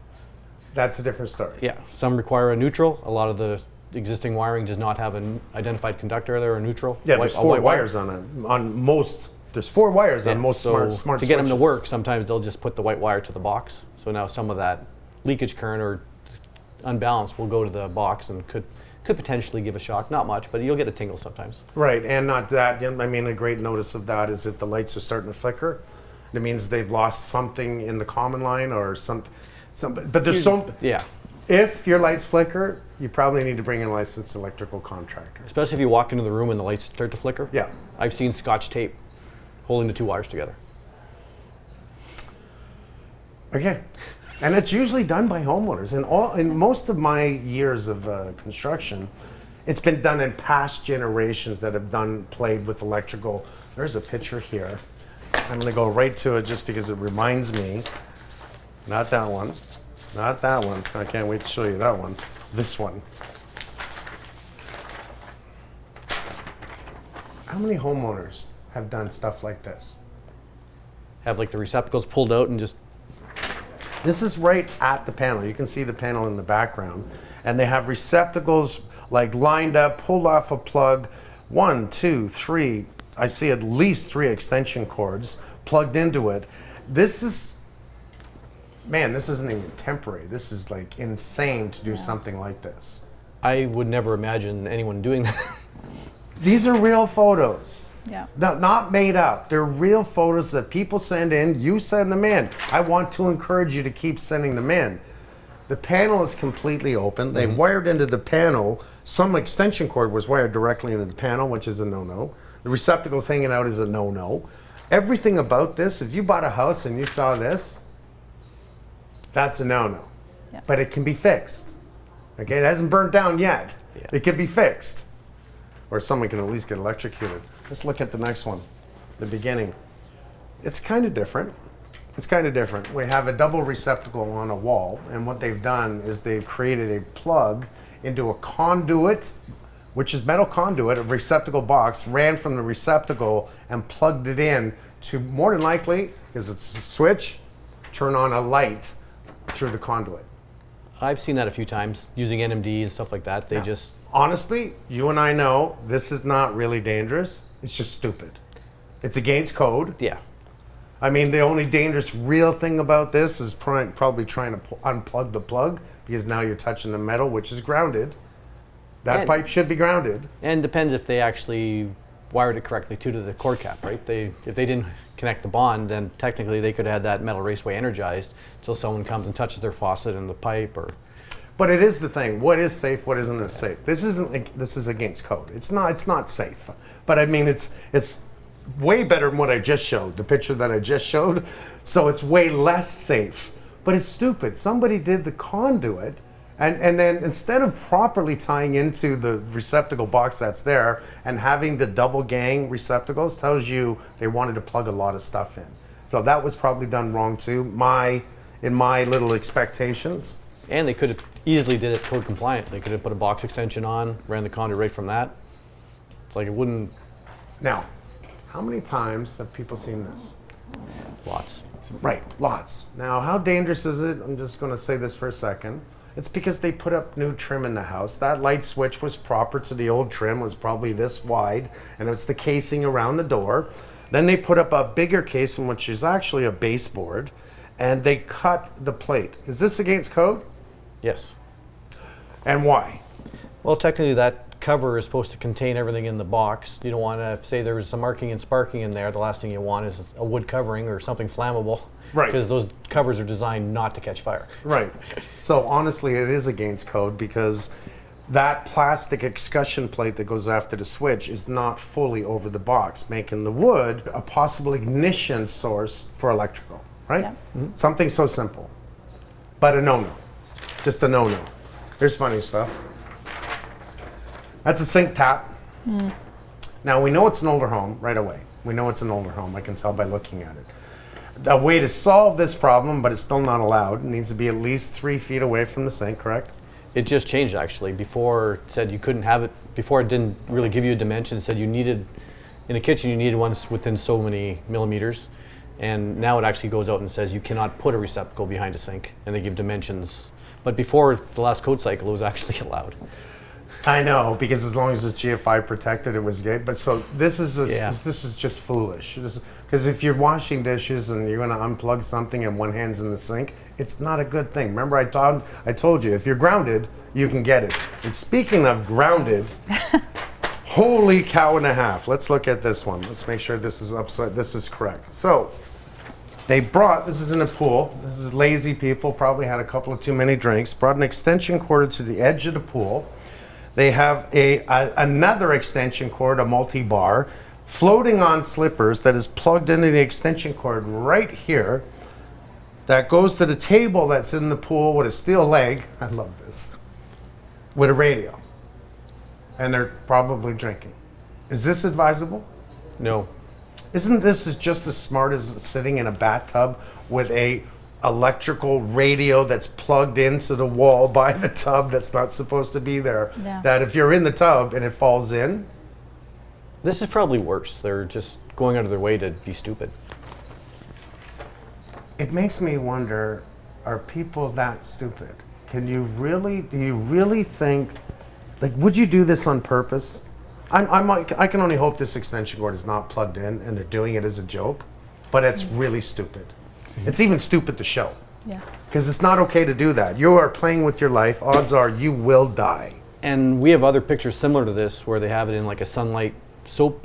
That's a different story. Yeah. Some require a neutral. A lot of the existing wiring does not have an identified conductor there or neutral. Yeah, there's four wires on it. On most, there's 4 wires on most so smart to get them to switches. work, sometimes they'll just put the white wire to the box. So now some of that leakage current or unbalance will go to the box and could potentially give a shock. Not much, but you'll get a tingle sometimes. Right, and not that. I mean, a great notice of that is if the lights are starting to flicker, it means they've lost something in the common line or something. But there's Yeah. if your lights flicker, you probably need to bring in a licensed electrical contractor. Especially if you walk into the room and the lights start to flicker. Yeah. I've seen Scotch tape holding the two wires together. Okay. And it's usually done by homeowners. In most of my years of construction, it's been done in past generations that have played with electrical. There's a picture here. I'm going to go right to it just because it reminds me. Not that one. Not that one. I can't wait to show you that one. This one. How many homeowners have done stuff like this? Have like the receptacles pulled out and just. This is right at the panel. You can see the panel in the background. And they have receptacles like lined up, pulled off a plug. 1, 2, 3. I see at least 3 extension cords plugged into it. This is, man, this isn't even temporary. This is like insane to do something like this. I would never imagine anyone doing that. These are real photos. Yeah. Not made up. They're real photos that people send in. You send them in. I want to encourage you to keep sending them in. The panel is completely open. They've wired into the panel. Some extension cord was wired directly into the panel, which is a no-no. The receptacles hanging out is a no-no. Everything about this, if you bought a house and you saw this, that's a no-no. Yeah. But it can be fixed. Okay, it hasn't burnt down yet. Yeah. It can be fixed. Or someone can at least get electrocuted. Let's look at the next one, the beginning. It's kind of different. It's kind of different. We have a double receptacle on a wall, and what they've done is they've created a plug into a conduit, which is metal conduit, a receptacle box, ran from the receptacle and plugged it in to, more than likely, because it's a switch, turn on a light through the conduit. I've seen that a few times using NMD and stuff like that. They just. Honestly, you and I know this is not really dangerous. It's just stupid. It's against code. Yeah. I mean, the only dangerous real thing about this is probably trying to unplug the plug, because now you're touching the metal, which is grounded. That pipe should be grounded. And depends if they actually wired it correctly too to the cord cap, right? If they didn't connect the bond, then technically they could have had that metal raceway energized until someone comes and touches their faucet in the pipe or. But it is the thing. What is safe? What isn't safe? This is against code. It's not safe. But I mean, it's way better than what I just showed. The picture that I just showed. So it's way less safe. But it's stupid. Somebody did the conduit, and then instead of properly tying into the receptacle box that's there and having the double gang receptacles, tells you they wanted to plug a lot of stuff in. So that was probably done wrong too. In my little expectations. And they could have easily did it code compliant. They could have put a box extension on, ran the conduit right from that. It's like it wouldn't. Now, how many times have people seen this? Lots. Right, lots. Now, how dangerous is it? I'm just going to say this for a second. It's because they put up new trim in the house. That light switch was proper to the old trim, was probably this wide, and it's the casing around the door. Then they put up a bigger casing, which is actually a baseboard, and they cut the plate. Is this against code? Yes. And why? Well, technically that cover is supposed to contain everything in the box. You don't want to, say there was some marking and sparking in there, the last thing you want is a wood covering or something flammable. Right. Because those covers are designed not to catch fire. Right. So honestly, it is against code because that plastic excussion plate that goes after the switch is not fully over the box, making the wood a possible ignition source for electrical, right? Yeah. Mm-hmm. Something so simple, but a no-no. Just a no-no. Here's funny stuff. That's a sink tap. Now we know it's an older home right away. We know it's an older home. I can tell by looking at it. A way to solve this problem, but it's still not allowed, it needs to be at least 3 feet away from the sink, correct? It just changed actually. Before it said you couldn't have it, before it didn't really give you a dimension, it said you needed, in a kitchen you needed one within so many millimeters. And now it actually goes out and says you cannot put a receptacle behind a sink, and they give dimensions. But before the last code cycle, it was actually allowed. I know, because as long as it's GFI protected, it was good. But so this is this is just foolish. Because if you're washing dishes and you're going to unplug something and one hand's in the sink, it's not a good thing. Remember, I told you, if you're grounded, you can get it. And speaking of grounded, holy cow and a half. Let's look at this one. Let's make sure this is upside. This is correct. So They brought, this is in a pool, this is lazy people, probably had a couple of too many drinks, brought an extension cord to the edge of the pool. They have another extension cord, a multi-bar, floating on slippers that is plugged into the extension cord right here that goes to the table that's in the pool with a steel leg, I love this, with a radio. And they're probably drinking. Is this advisable? No. Isn't this just as smart as sitting in a bathtub with a electrical radio that's plugged into the wall by the tub that's not supposed to be there? Yeah. That if you're in the tub and it falls in? This is probably worse. They're just going out of their way to be stupid. It makes me wonder, are people that stupid? Do you really think, like, would you do this on purpose? I can only hope this extension cord is not plugged in and they're doing it as a joke, but it's really stupid. It's even stupid to show. Yeah. Because it's not okay to do that. You are playing with your life. Odds are you will die. And we have other pictures similar to this where they have it in like a Sunlight soap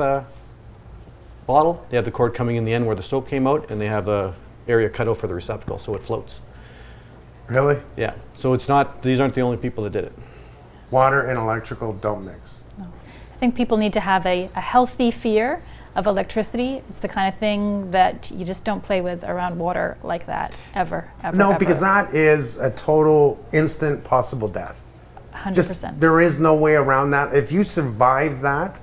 bottle. They have the cord coming in the end where the soap came out, and they have a area cut out for the receptacle so it floats. Really? Yeah. So it's not, these aren't the only people that did it. Water and electrical don't mix. I think people need to have a healthy fear of electricity. It's the kind of thing that you just don't play with around water like that, ever. No, ever. because that is a total instant possible death. 100%. There is no way around that. If you survive that,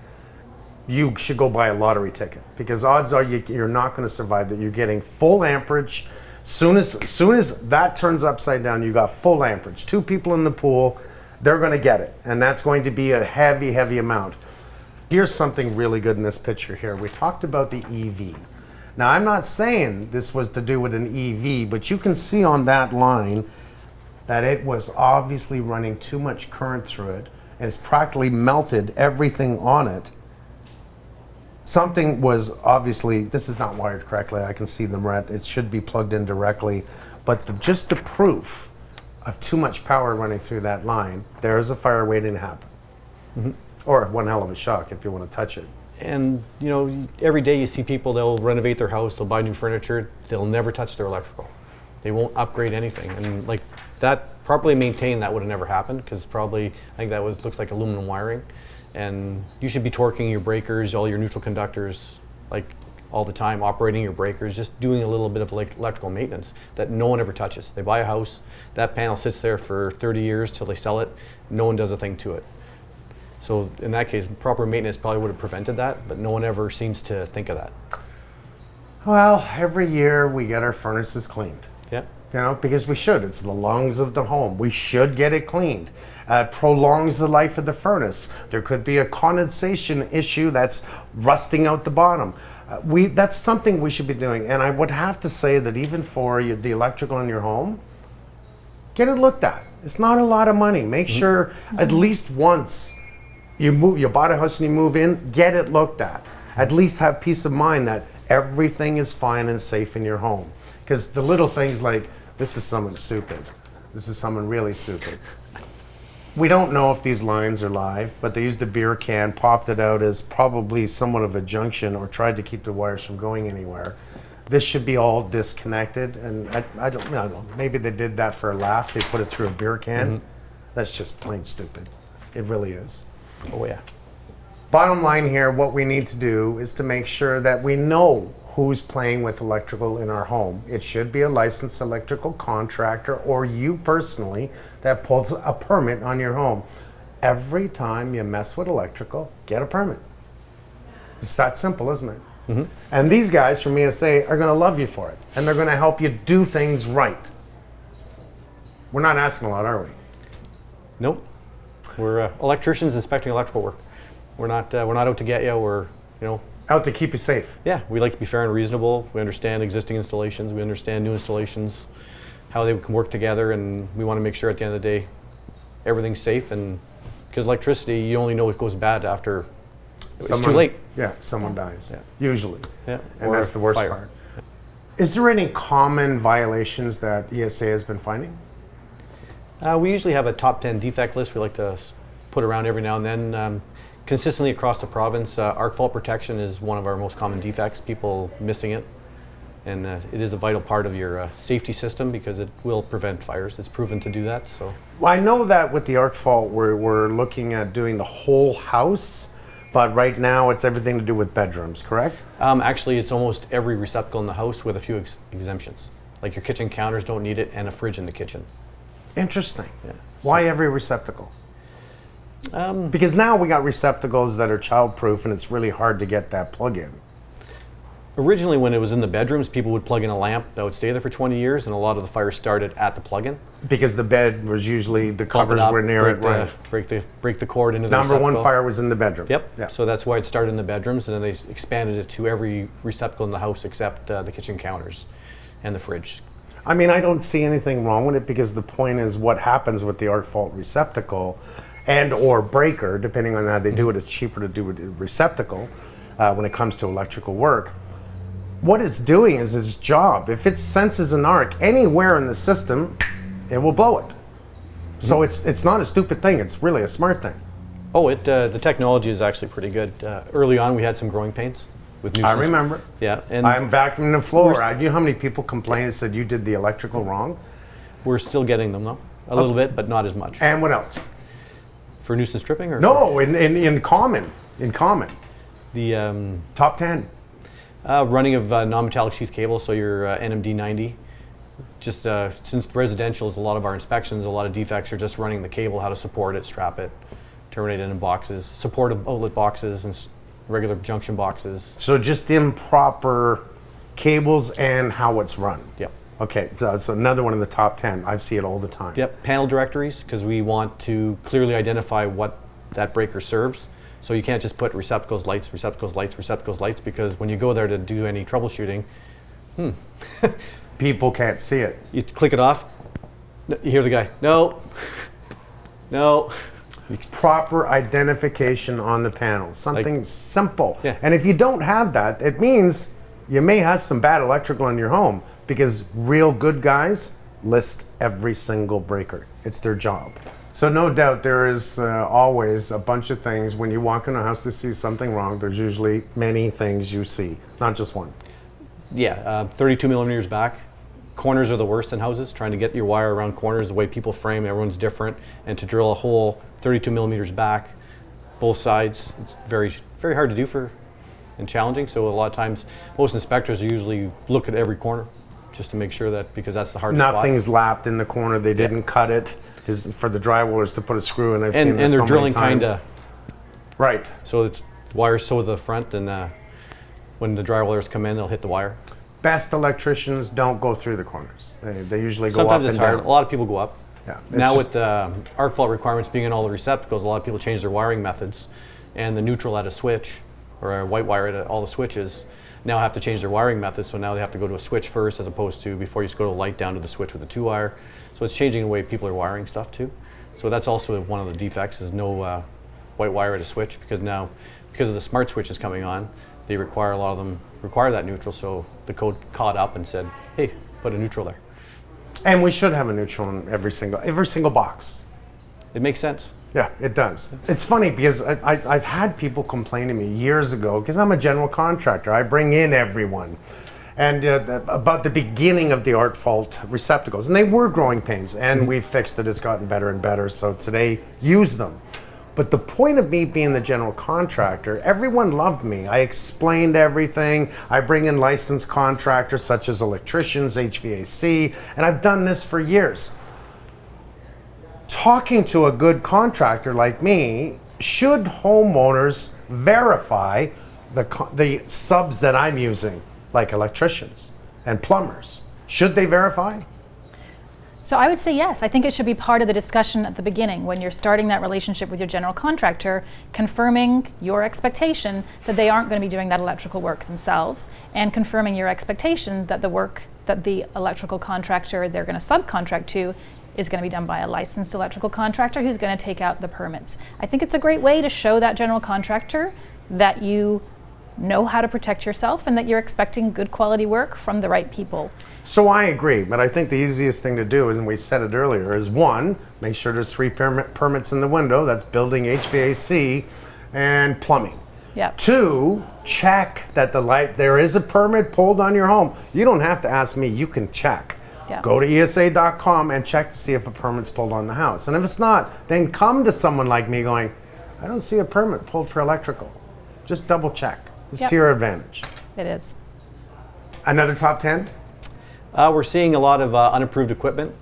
you should go buy a lottery ticket, because odds are you're not going to survive that. You're getting full amperage. Soon as that turns upside down, you got full amperage. 2 people in the pool, they're going to get it, and that's going to be a heavy, heavy amount. Here's something really good in this picture here. We talked about the EV. Now, I'm not saying this was to do with an EV, but you can see on that line that it was obviously running too much current through it, and it's practically melted everything on it. Something was obviously, this is not wired correctly. I can see them right. It should be plugged in directly, but just the proof of too much power running through that line, there's a fire waiting to happen. Mm-hmm. Or one hell of a shock if you want to touch it. And you know, every day you see people, they'll renovate their house, they'll buy new furniture, they'll never touch their electrical. They won't upgrade anything. And like that, properly maintained, that would have never happened, because probably, I think that looks like aluminum wiring. And you should be torquing your breakers, all your neutral conductors, like all the time, operating your breakers, just doing a little bit of like electrical maintenance that no one ever touches. They buy a house, that panel sits there for 30 years till they sell it, no one does a thing to it. So in that case, proper maintenance probably would have prevented that, but no one ever seems to think of that. Well, every year we get our furnaces cleaned. Yeah. You know, because we should. It's the lungs of the home. We should get it cleaned. Prolongs the life of the furnace. There could be a condensation issue that's rusting out the bottom. That's something we should be doing. And I would have to say that even for the electrical in your home, get it looked at. It's not a lot of money. Make sure at least once you bought a house and you move in, get it looked at. At least have peace of mind that everything is fine and safe in your home. Because the little things like, this is someone stupid. This is someone really stupid. We don't know if these lines are live, but they used a beer can, popped it out as probably somewhat of a junction, or tried to keep the wires from going anywhere. This should be all disconnected, and I don't know, maybe they did that for a laugh. They put it through a beer can. That's just plain stupid. It really is. Oh yeah. Bottom line here, what we need to do is to make sure that we know who's playing with electrical in our home. It should be a licensed electrical contractor, or you personally, that pulls a permit on your home. Every time you mess with electrical, get a permit. It's that simple, isn't it? Mm-hmm. And these guys from ESA are going to love you for it, and they're going to help you do things right. We're not asking a lot, are we? Nope. We're electricians inspecting electrical work. We're not out to get you. We're, you know, out to keep you safe. Yeah, we like to be fair and reasonable. We understand existing installations. We understand new installations, how they can work together, and we want to make sure at the end of the day, everything's safe. And because electricity, you only know it goes bad after it's too late. Yeah, someone dies. Yeah. Usually. Yeah. And that's the worst part. Is there any common violations that ESA has been finding? We usually have a top 10 defect list we like to put around every now and then. Consistently across the province, arc fault protection is one of our most common defects, people missing it. And it is a vital part of your safety system because it will prevent fires. It's proven to do that. So Well, I know that with the arc fault, we're looking at doing the whole house, but right now it's everything to do with bedrooms, correct? actually, it's almost every receptacle in the house with a few exemptions. Like your kitchen counters don't need it, and a fridge in the kitchen. Interesting. Yeah. Why every receptacle? Because now we got receptacles that are childproof, and it's really hard to get that plug in. Originally, when it was in the bedrooms, people would plug in a lamp that would stay there for 20 years, and a lot of the fires started at the plug-in. Because the bed was usually, the Bump covers up, were near it, right? break the cord into the Number one receptacle. fire was in the bedroom. Yep. Yeah. So that's why it started in the bedrooms, and then they expanded it to every receptacle in the house except the kitchen counters and the fridge. I mean, I don't see anything wrong with it because the point is what happens with the arc fault receptacle and or breaker, depending on how they do it, it's cheaper to do with a receptacle when it comes to electrical work. What it's doing is its job. If it senses an arc anywhere in the system, it will blow it. So it's not a stupid thing, it's really a smart thing. Oh, the technology is actually pretty good. Early on, we had some growing pains with I nuisance. remember. Yeah, and I'm vacuuming the floor. You know how many people complained and said you did the electrical wrong? we're still getting them though, a little bit, but not as much. And what else? For nuisance stripping, or No, in common. the Top 10. running of non-metallic sheath cable, so your NMD 90. Just since residential is a lot of our inspections, a lot of defects are just running the cable, how to support it, strap it, terminate it in boxes, supportive outlet boxes, and regular junction boxes. So just improper cables and how it's run. Yep. Okay, so it's another one in the top 10. I see it all the time. Yep. Panel directories, because we want to clearly identify what that breaker serves. So you can't just put receptacles, lights, receptacles, lights, receptacles, lights, because when you go there to do any troubleshooting, People can't see it. you click it off, you hear the guy, no, no. Proper identification on the panels. Something simple. Yeah. And if you don't have that, it means you may have some bad electrical in your home because real good guys list every single breaker. It's their job. So no doubt there is always a bunch of things. When you walk in a house to see something wrong, there's usually many things you see, not just one. Yeah, 32 millimeters back. Corners are the worst in houses. Trying to get your wire around corners, the way people frame, everyone's different. And to drill a hole 32 millimeters back, both sides, it's very, very hard to do and challenging. So a lot of times, most inspectors usually look at every corner just to make sure that, because that's the hardest spot. Nothing's lapped in the corner. They didn't cut it. For the drywallers to put a screw in. I've seen this And so they're many drilling times. kind of, Right. so it's wires so to the front, and when the drywallers come in, they'll hit the wire. Best electricians don't go through the corners. They usually go Sometimes up it's and hard. down. A lot of people go up. Yeah. Now It's with the arc fault requirements being in all the receptacles, a lot of people change their wiring methods, and the neutral at a switch or a white wire at all the switches now have to change their wiring methods. So now they have to go to a switch first, as opposed to before you just go to a light down to the switch with a 2-wire. So it's changing the way people are wiring stuff too. So that's also one of the defects, is no white wire at a switch, because now, because of the smart switches coming on, they require, a lot of them require that neutral. So the code caught up and said, hey, put a neutral there. And we should have a neutral in every single box. It makes sense. Yeah, it does. It's funny because I've had people complain to me years ago, because I'm a general contractor. I bring in everyone. And about the beginning of the arc fault receptacles. And they were growing pains, and we've fixed it. It's gotten better and better. So today, use them. But the point of me being the general contractor, everyone loved me. I explained everything. I bring in licensed contractors such as electricians, HVAC, and I've done this for years. Talking to a good contractor like me, should homeowners verify the subs that I'm using, like electricians and plumbers? Should they verify? So I would say yes. I think it should be part of the discussion at the beginning when you're starting that relationship with your general contractor, confirming your expectation that they aren't going to be doing that electrical work themselves, and confirming your expectation that the work that the electrical contractor they're going to subcontract to is going to be done by a licensed electrical contractor who's going to take out the permits. I think it's a great way to show that general contractor that you know how to protect yourself and that you're expecting good quality work from the right people. So I agree, but I think the easiest thing to do, and we said it earlier, is one, make sure there's 3 permits in the window. That's building, HVAC, and plumbing. Yep. 2, check that there is a permit pulled on your home. You don't have to ask me, you can check. Yeah. Go to ESA.com and check to see if a permit's pulled on the house. And if it's not, then come to someone like me going, I don't see a permit pulled for electrical. Just double check. It's Yep. to your advantage. It is. Another top 10? We're seeing a lot of unapproved equipment.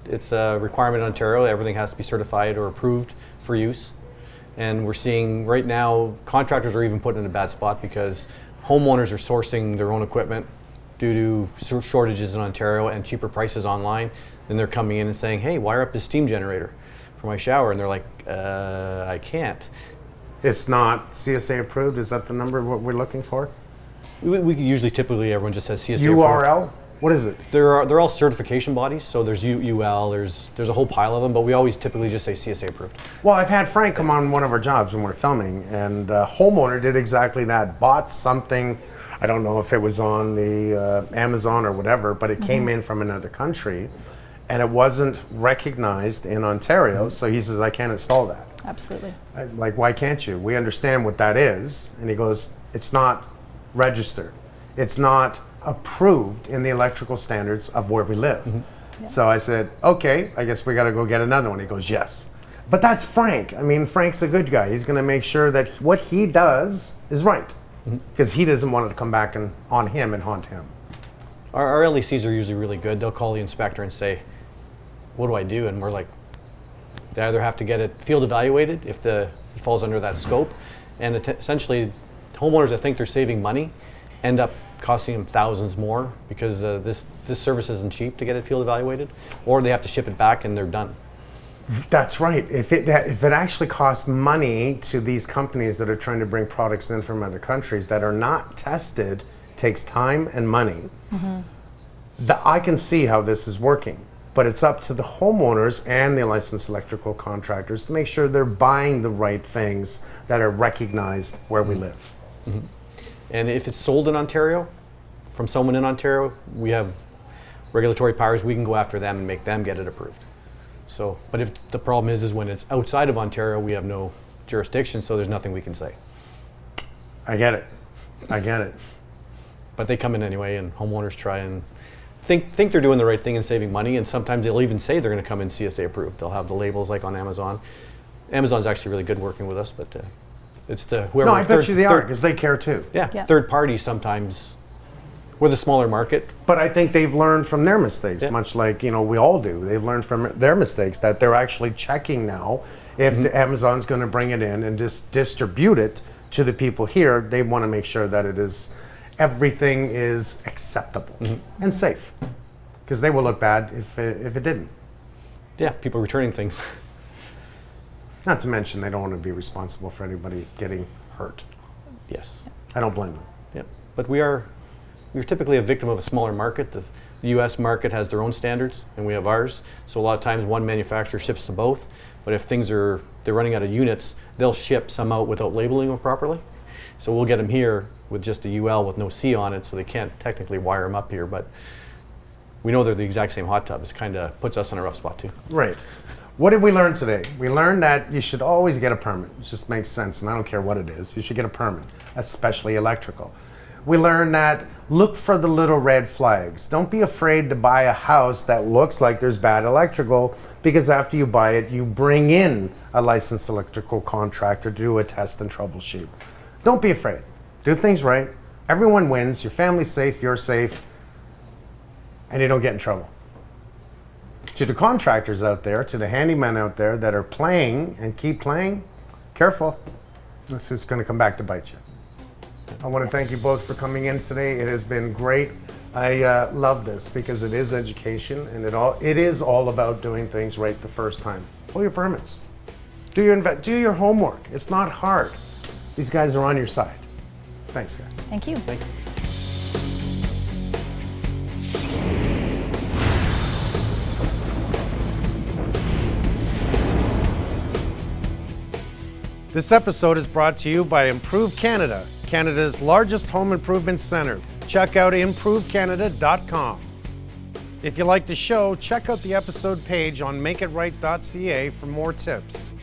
It's a requirement in Ontario. Everything has to be certified or approved for use. And we're seeing right now, contractors are even put in a bad spot because homeowners are sourcing their own equipment due to shortages in Ontario and cheaper prices online. Then they're coming in and saying, hey, wire up this steam generator for my shower. And they're like, I can't. It's not CSA approved. Is that the number what we're looking for? We typically everyone just says CSA URL? approved. What is it? They're all certification bodies, so there's UL, there's a whole pile of them, but we always typically just say CSA approved. Well, I've had Frank come on one of our jobs when we're filming, and a homeowner did exactly that. Bought something, I don't know if it was on the Amazon or whatever, but it came in from another country, and it wasn't recognized in Ontario, so he says, I can't install that. Absolutely. Like, why can't you? We understand what that is. And he goes, it's not registered. It's not approved in the electrical standards of where we live. Yeah. So I said, okay, I guess we got to go get another one. He goes, yes. But that's Frank. I mean, Frank's a good guy. He's going to make sure that what he does is right, because he doesn't want it to come back on him and haunt him. Our LECs are usually really good. They'll call the inspector and say, what do I do? And we're like, they either have to get it field evaluated if it falls under that scope, and essentially homeowners that think they're saving money end up costing them thousands more because this service isn't cheap to get it field evaluated, or they have to ship it back and they're done. That's right. If it actually costs money to these companies that are trying to bring products in from other countries that are not tested, takes time and money. I can see how this is working, but it's up to the homeowners and the licensed electrical contractors to make sure they're buying the right things that are recognized where we live. And if it's sold in Ontario, from someone in Ontario, we have regulatory powers. We can go after them and make them get it approved. So, but if the problem is when it's outside of Ontario, we have no jurisdiction, so there's nothing we can say. I get it. I get it. But they come in anyway, and homeowners try and think they're doing the right thing and saving money, and sometimes they'll even say they're going to come in CSA approved. They'll have the labels like on Amazon. Amazon's actually really good working with us, but it's the whoever. No, I bet you they are, because they care too. Yeah, Yeah. third parties sometimes. We're the smaller market. But I think they've learned from their mistakes, Yeah. much like, we all do. They've learned from their mistakes that they're actually checking now if the Amazon's going to bring it in and just distribute it to the people here. They want to make sure that everything is acceptable and safe, because they will look bad if it didn't. Yeah, people returning things. Not to mention they don't want to be responsible for anybody getting hurt. Yes. I don't blame them. Yep. But we're typically a victim of a smaller market. The U.S. market has their own standards, and we have ours. So a lot of times one manufacturer ships to both. But if they're running out of units, they'll ship some out without labeling them properly. So we'll get them here with just a UL with no C on it, so they can't technically wire them up here. But we know they're the exact same hot tub. It kind of puts us in a rough spot too. Right. What did we learn today? We learned that you should always get a permit. It just makes sense, and I don't care what it is. You should get a permit, especially electrical. We learned that look for the little red flags. Don't be afraid to buy a house that looks like there's bad electrical, because after you buy it, you bring in a licensed electrical contractor to do a test and troubleshoot. Don't be afraid. Do things right. Everyone wins. Your family's safe, you're safe, and you don't get in trouble. To the contractors out there, to the handymen out there that are playing and keep playing, careful. This is going to come back to bite you. I want to thank you both for coming in today. It has been great. I love this because it is education, and it is all about doing things right the first time. Pull your permits. Do your homework. It's not hard. These guys are on your side. Thanks, guys. Thank you. Thanks. This episode is brought to you by Improve Canada, Canada's largest home improvement center. Check out improvecanada.com. If you like the show, check out the episode page on makeitright.ca for more tips.